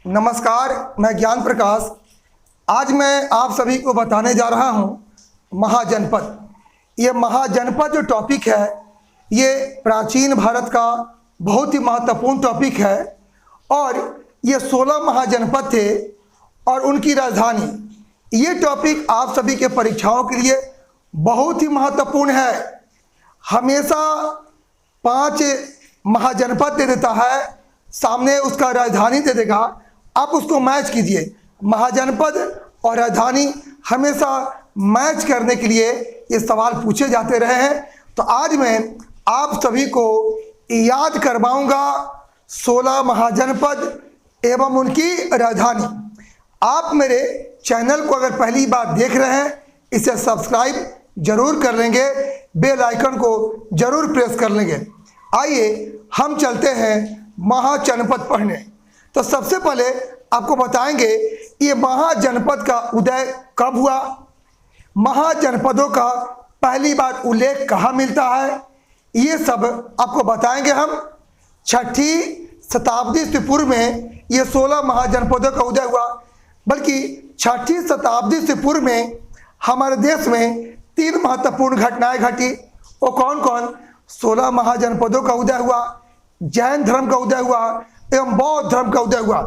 नमस्कार, मैं ज्ञान प्रकाश। आज मैं आप सभी को बताने जा रहा हूं महाजनपद। ये महाजनपद जो टॉपिक है ये प्राचीन भारत का बहुत ही महत्वपूर्ण टॉपिक है और ये 16 महाजनपद थे और उनकी राजधानी। ये टॉपिक आप सभी के परीक्षाओं के लिए बहुत ही महत्वपूर्ण है। हमेशा 5 महाजनपद दे देता है, सामने उसका राजधानी दे देगा। आप उसको मैच कीजिए। महाजनपद और राजधानी हमेशा मैच करने के लिए ये सवाल पूछे जाते रहे हैं। तो आज मैं आप सभी को याद करवाऊंगा 16 महाजनपद एवं उनकी राजधानी। आप मेरे चैनल को अगर पहली बार देख रहे हैं इसे सब्सक्राइब जरूर कर लेंगे, बेल आइकन को जरूर प्रेस कर लेंगे। आइए हम चलते हैं महाजनपद पढ़ने। तो सबसे पहले आपको बताएंगे ये महाजनपद का उदय कब हुआ, महाजनपदों का पहली बार उल्लेख कहाँ मिलता है, ये सब आपको बताएंगे हम। 6ठी शताब्दी से पूर्व में ये 16 महाजनपदों का उदय हुआ, बल्कि 6ठी शताब्दी से पूर्व में हमारे देश में 3 महत्वपूर्ण घटनाएं घटी। वो कौन कौन? 16 महाजनपदों का उदय हुआ, जैन धर्म का उदय हुआ एवं बौद्ध धर्म का उदय हुआ।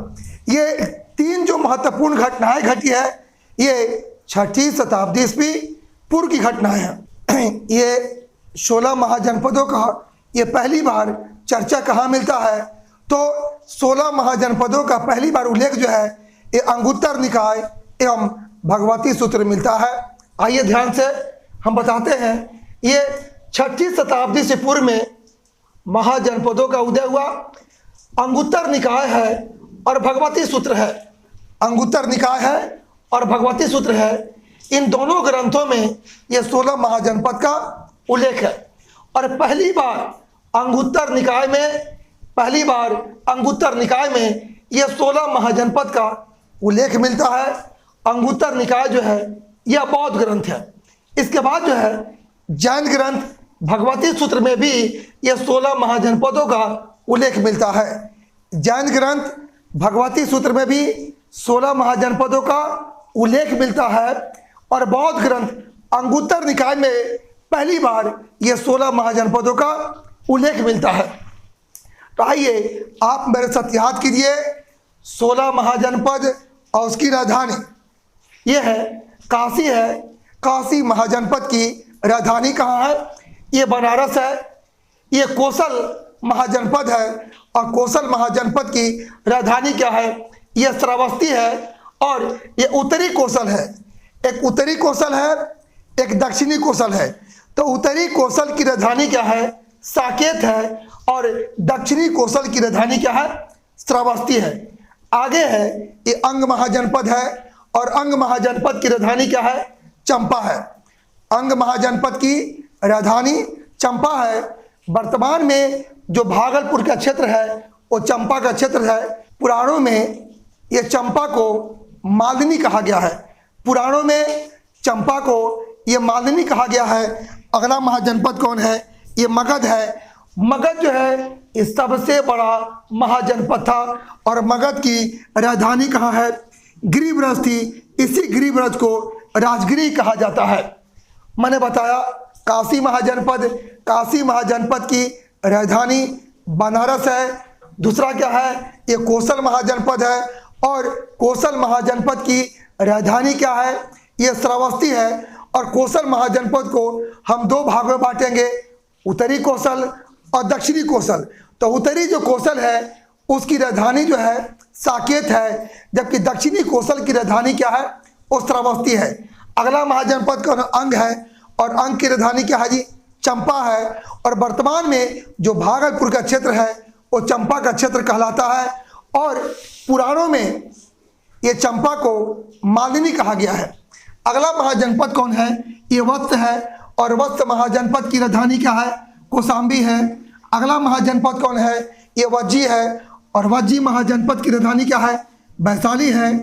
ये 3 जो महत्वपूर्ण घटनाएं घटी है ये 6ठी शताब्दी ईस्वी पूर्व की घटनाएं हैं। ये 16 महाजनपदों का ये पहली बार चर्चा कहाँ मिलता है? तो 16 महाजनपदों का पहली बार उल्लेख जो है ये अंगुत्तर निकाय एवं भगवती सूत्र मिलता है। आइए ध्यान से हम बताते हैं। ये 6ठी शताब्दी से पूर्व में महाजनपदों का उदय हुआ। अंगुत्तर निकाय है और भगवती सूत्र है। अंगुत्तर निकाय है और भगवती सूत्र है। इन दोनों ग्रंथों में ये 16 महाजनपद का उल्लेख है। और पहली बार अंगुत्तर निकाय में ये 16 महाजनपद का उल्लेख मिलता है। अंगुत्तर निकाय जो है यह बौद्ध ग्रंथ है। इसके बाद जो है जैन ग्रंथ भगवती सूत्र में भी ये 16 महाजनपदों का उल्लेख मिलता है। जैन ग्रंथ भगवती सूत्र में भी 16 महाजनपदों का उल्लेख मिलता है और बौद्ध ग्रंथ अंगुत्तर निकाय में पहली बार ये 16 महाजनपदों का उल्लेख मिलता है। तो आइए आप मेरे साथ याद कीजिए 16 महाजनपद और उसकी राजधानी। ये है काशी है। काशी महाजनपद की राजधानी कहाँ है? ये बनारस है। ये कोसल महाजनपद है और कोसल महाजनपद की राजधानी क्या है? ये श्रावस्ती है और ये उत्तरी कोसल है। एक उत्तरी कोसल है, एक दक्षिणी कोसल है। तो उत्तरी कोसल की राजधानी क्या है? साकेत है और दक्षिणी कोसल की राजधानी क्या है? श्रावस्ती है। आगे है ये अंग महाजनपद है और अंग महाजनपद की राजधानी क्या है? चंपा है। अंग महाजनपद की राजधानी चंपा है। वर्तमान में जो भागलपुर का क्षेत्र है वो चंपा का क्षेत्र है। पुराणों में ये चंपा को मालिनी कहा गया है। पुराणों में चंपा को ये मालिनी कहा गया है। अगला महाजनपद कौन है? ये मगध है। मगध जो है ये सबसे बड़ा महाजनपद था और मगध की राजधानी कहाँ है? गिरिब्रज थी। इसी गिरिब्रज को राजगिरी कहा जाता है। मैंने बताया काशी महाजनपद की राजधानी बनारस है। दूसरा क्या है? ये कोसल महाजनपद है और कोसल महाजनपद की राजधानी क्या है? ये श्रावस्ती है। और कोसल महाजनपद को हम 2 भागों में बांटेंगे, उत्तरी कोसल और दक्षिणी कोसल। तो उत्तरी जो कोसल है उसकी राजधानी जो है साकेत है, जबकि दक्षिणी कोसल की राजधानी क्या है? वो श्रावस्ती है। अगला महाजनपद का अंग है और अंग की राजधानी क्या है जी? चंपा है। और वर्तमान में जो भागलपुर का क्षेत्र है वो चंपा का क्षेत्र कहलाता है। और पुराणों में ये चंपा को मालिनी कहा गया है। अगला महाजनपद कौन है? ये वत्स है और वत्स महाजनपद की राजधानी क्या है? कौशाम्बी है। अगला महाजनपद कौन है? ये वज्जी है और वज्जी महाजनपद की राजधानी क्या है? वैशाली है।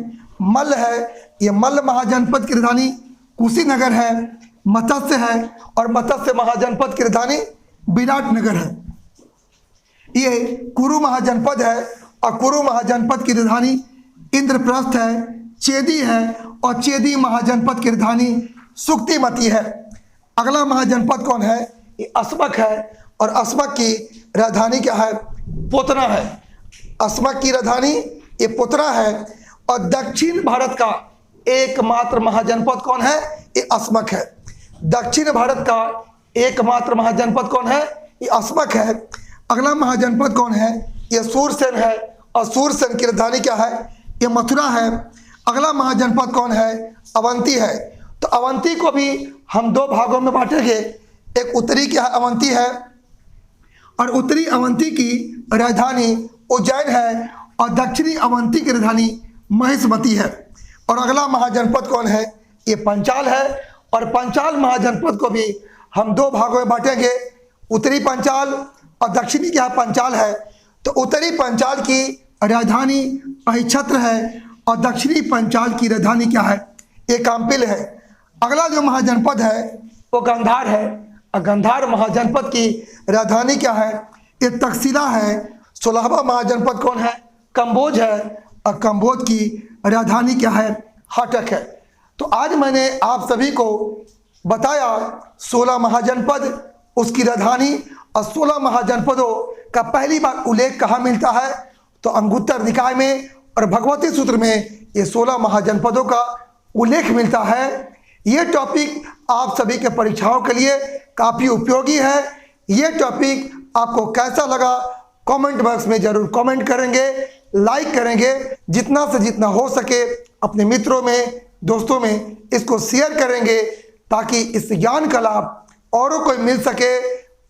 मल्ल है। ये मल्ल महाजनपद की राजधानी कुशीनगर है। मत्स्य है और मत्स्य महाजनपद की राजधानी विराटनगर है। ये कुरु महाजनपद है और कुरु महाजनपद की राजधानी इंद्रप्रस्थ है, चेदी है और चेदी महाजनपद की राजधानी सुक्तिमती है। अगला महाजनपद कौन है? ये अस्मक है और अस्मक की राजधानी क्या है? पोतना है। अस्मक की राजधानी ये पोतना है। और दक्षिण भारत का एकमात्र महाजनपद कौन है? ये अस्मक है। दक्षिण भारत का एकमात्र महाजनपद कौन है? ये अस्मक है। अगला महाजनपद कौन है? ये सूरसेन है और सूरसेन की राजधानी क्या है? ये मथुरा है। अगला महाजनपद कौन है? अवंती है। तो अवंती को भी हम दो भागों में बांटेंगे। एक उत्तरी क्या है? अवंती है और उत्तरी अवंती की राजधानी उज्जैन है और दक्षिणी अवंती की राजधानी महिष्मती है। और अगला महाजनपद कौन है? ये पंचाल है और पंचाल महाजनपद को भी हम दो भागों में बांटेंगे। उत्तरी पंचाल और दक्षिणी क्या पंचाल है। तो उत्तरी पंचाल की राजधानी अहिच्छत्र है और दक्षिणी पंचाल की राजधानी क्या है? ये काम्पिल है। अगला जो महाजनपद है वो गांधार है और गांधार महाजनपद की राजधानी क्या है? ये तक्षशिला है। 16वां महाजनपद कौन है? कंबोज है और कंबोज की राजधानी क्या है? हाटक है। तो आज मैंने आप सभी को बताया 16 महाजनपद, उसकी राजधानी और 16 महाजनपदों का पहली बार उल्लेख कहाँ मिलता है? तो अंगुत्तर निकाय में और भगवती सूत्र में ये 16 महाजनपदों का उल्लेख मिलता है। ये टॉपिक आप सभी के परीक्षाओं के लिए काफ़ी उपयोगी है। ये टॉपिक आपको कैसा लगा कमेंट बॉक्स में ज़रूर कमेंट करेंगे, लाइक करेंगे। जितना से जितना हो सके अपने मित्रों में, दोस्तों में इसको शेयर करेंगे ताकि इस ज्ञान का लाभ औरों को मिल सके।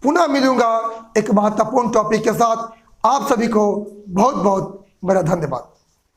पुनः मिलूंगा एक महत्वपूर्ण टॉपिक के साथ। आप सभी को बहुत बहुत मेरा धन्यवाद।